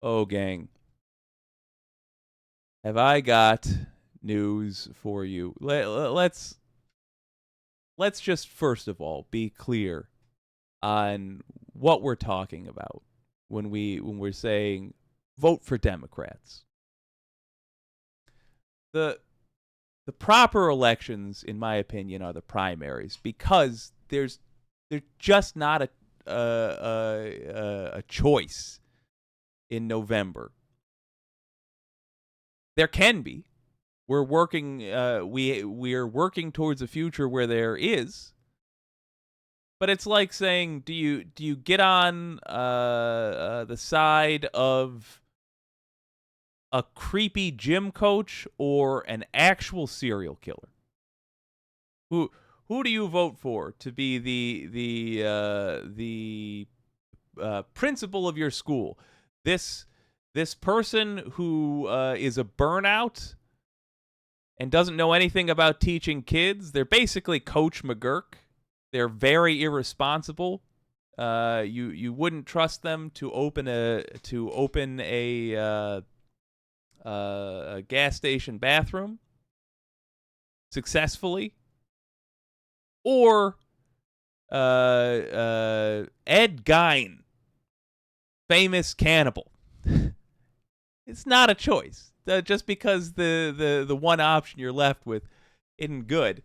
Oh, gang, have I got news for you? Let's just first of all be clear on what we're talking about when we're saying vote for Democrats. The the proper elections, in my opinion, are the primaries because there's just not a choice in November. There can be. We're working. We're working towards a future where there is. But it's like saying, do you get on the side of a creepy gym coach or an actual serial killer? Who do you vote for to be the principal of your school? This person who is a burnout and doesn't know anything about teaching kids. They're basically Coach McGurk. They're very irresponsible. You wouldn't trust them to open a gas station bathroom successfully, or Ed Gein, famous cannibal. It's not a choice. Just because the one option you're left with isn't good,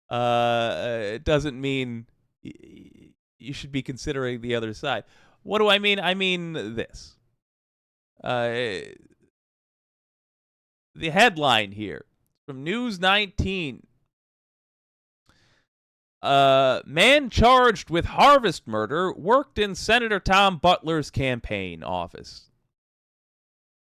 it doesn't mean you should be considering the other side. What do I mean? I mean this. The headline here from News 19. Man charged with harvest murder worked in Senator Tom Butler's campaign office.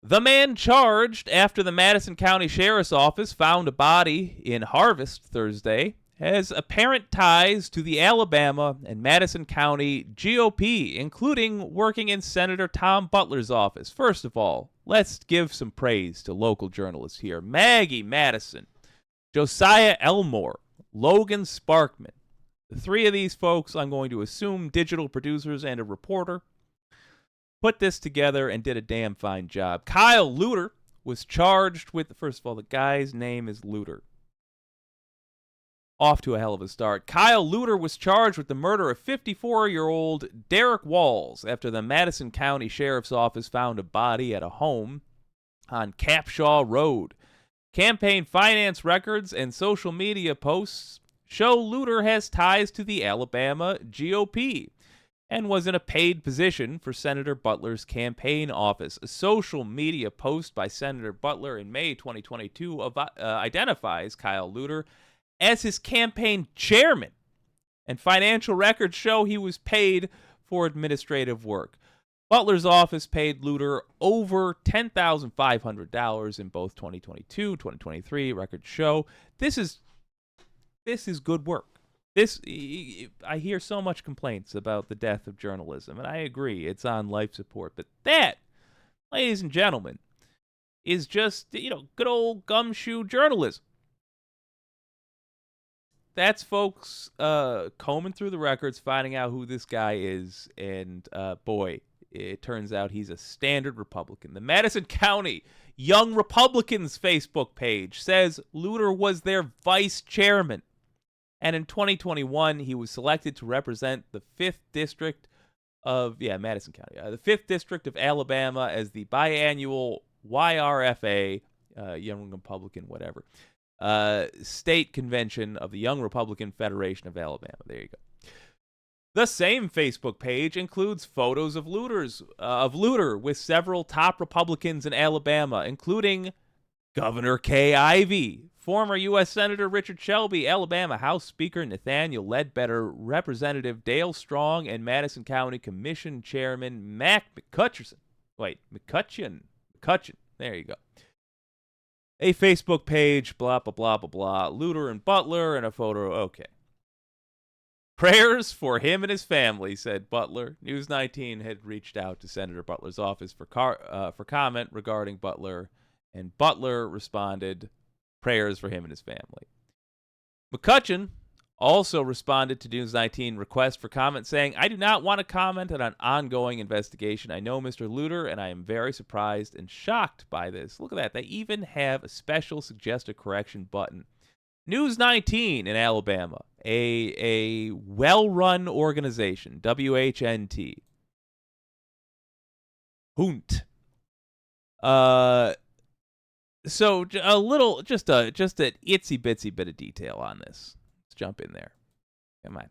The man charged after the Madison County Sheriff's Office found a body in Harvest Thursday has apparent ties to the Alabama and Madison County GOP, including working in Senator Tom Butler's office. First of all, let's give some praise to local journalists here. Maggie Madison, Josiah Elmore, Logan Sparkman. The three of these folks, I'm going to assume digital producers and a reporter, put this together and did a damn fine job. Kyle Luter was charged with, first of all, the guy's name is Luter. Off to a hell of a start. Kyle Luter was charged with the murder of 54-year-old Derek Walls after the Madison County Sheriff's Office found a body at a home on Capshaw Road. Campaign finance records and social media posts show Luter has ties to the Alabama GOP and was in a paid position for Senator Butler's campaign office. A social media post by Senator Butler in May 2022 identifies Kyle Luter as his campaign chairman, and financial records show he was paid for administrative work. Butler's office paid Luter over $10,500 in both 2022, 2023. Records show this is good work. I hear so much complaints about the death of journalism, and I agree, it's on life support. But that, ladies and gentlemen, is just, good old gumshoe journalism. That's folks combing through the records, finding out who this guy is, and boy, it turns out he's a standard Republican. The Madison County Young Republicans Facebook page says Luter was their vice chairman. And in 2021, he was selected to represent the 5th District of, Madison County, the 5th District of Alabama as the biannual YRFA, Young Republican, whatever, state convention of the Young Republican Federation of Alabama. There you go. The same Facebook page includes photos of Luter with several top Republicans in Alabama, including Governor Kay Ivey, former U.S. Senator Richard Shelby, Alabama House Speaker Nathaniel Ledbetter, Representative Dale Strong, and Madison County Commission Chairman Mac McCutcheon. McCutcheon. There you go. A Facebook page, blah, blah, blah, blah, blah. Luter and Butler, and a photo. Okay. Prayers for him and his family, said Butler. News 19 had reached out to Senator Butler's office for comment regarding Butler, and Butler responded, prayers for him and his family. McCutcheon also responded to News 19 request for comment, saying, "I do not want to comment on an ongoing investigation. I know Mr. Luter, and I am very surprised and shocked by this." Look at that. They even have a special suggest a correction button. News 19 in Alabama, a well-run organization, WHNT. Hunt. So a little, just an itsy bitsy bit of detail on this. Let's jump in there. Come on.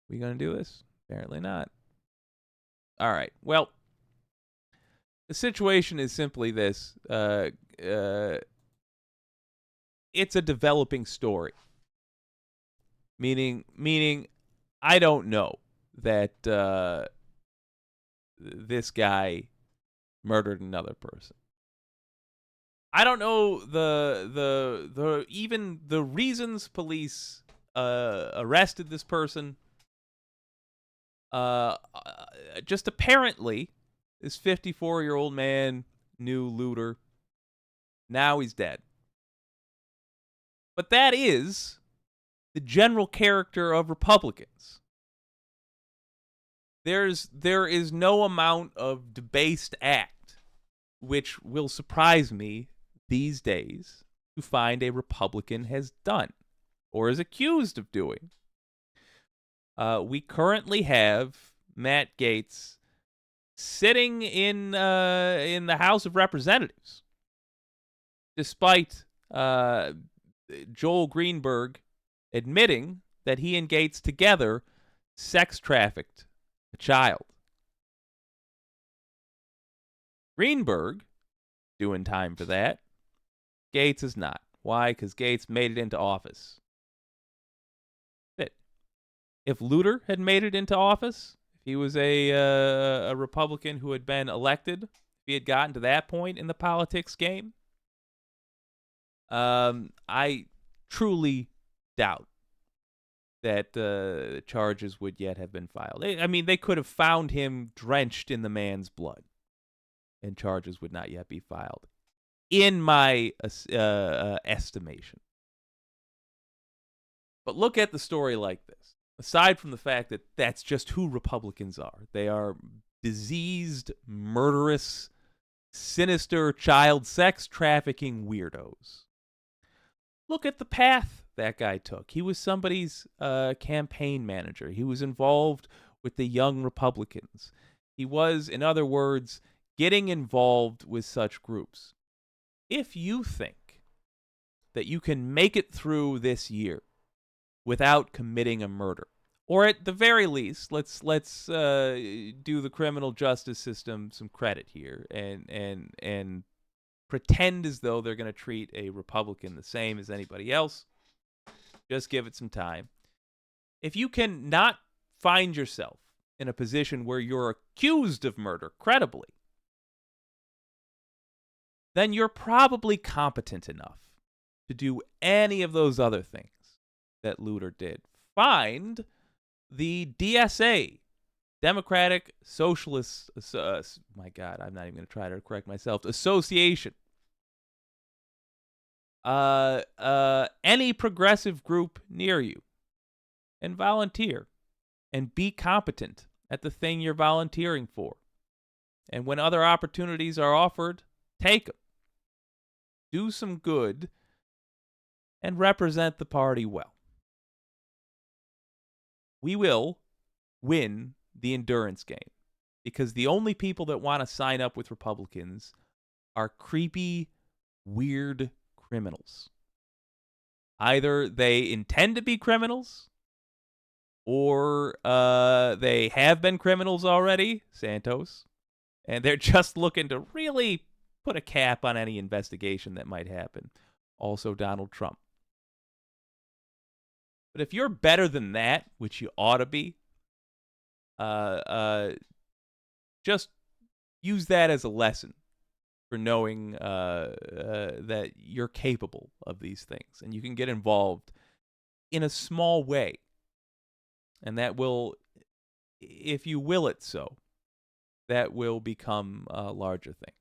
We gonna do this? Apparently not. All right. Well, the situation is simply this. It's a developing story. Meaning, I don't know that this guy murdered another person. I don't know the even the reasons police arrested this person. Just apparently, this 54-year-old man knew Luter. Now he's dead. But that is the general character of Republicans. There is no amount of debased act which will surprise me these days to find a Republican has done or is accused of doing. We currently have Matt Gaetz sitting in the House of Representatives, despite Joel Greenberg admitting that he and Gaetz together sex trafficked a child. Greenberg doing time for that. Gaetz is not. Why? Because Gaetz made it into office. If Luter had made it into office, if he was a Republican who had been elected, if he had gotten to that point in the politics game, I truly doubt that charges would yet have been filed. I mean, they could have found him drenched in the man's blood, and charges would not yet be filed, in my estimation. But look at the story like this. Aside from the fact that that's just who Republicans are. They are diseased, murderous, sinister, child sex trafficking weirdos. Look at the path that guy took. He was somebody's campaign manager. He was involved with the young Republicans. He was, in other words, getting involved with such groups. If you think that you can make it through this year without committing a murder, or at the very least, let's do the criminal justice system some credit here and pretend as though they're going to treat a Republican the same as anybody else. Just give it some time. If you can not find yourself in a position where you're accused of murder credibly, then you're probably competent enough to do any of those other things that Luter did. Find the DSA, Democratic Socialist, my God, I'm not even going to try to correct myself, Association. Any progressive group near you, and volunteer, and be competent at the thing you're volunteering for. And when other opportunities are offered, take them. Do some good, and represent the party well. We will win the endurance game, because the only people that want to sign up with Republicans are creepy, weird criminals. Either they intend to be criminals, or they have been criminals already, Santos, and they're just looking to really put a cap on any investigation that might happen. Also Donald Trump. But if you're better than that, which you ought to be, just use that as a lesson for knowing that you're capable of these things. And you can get involved in a small way. And that will, if you will it so, that will become larger things.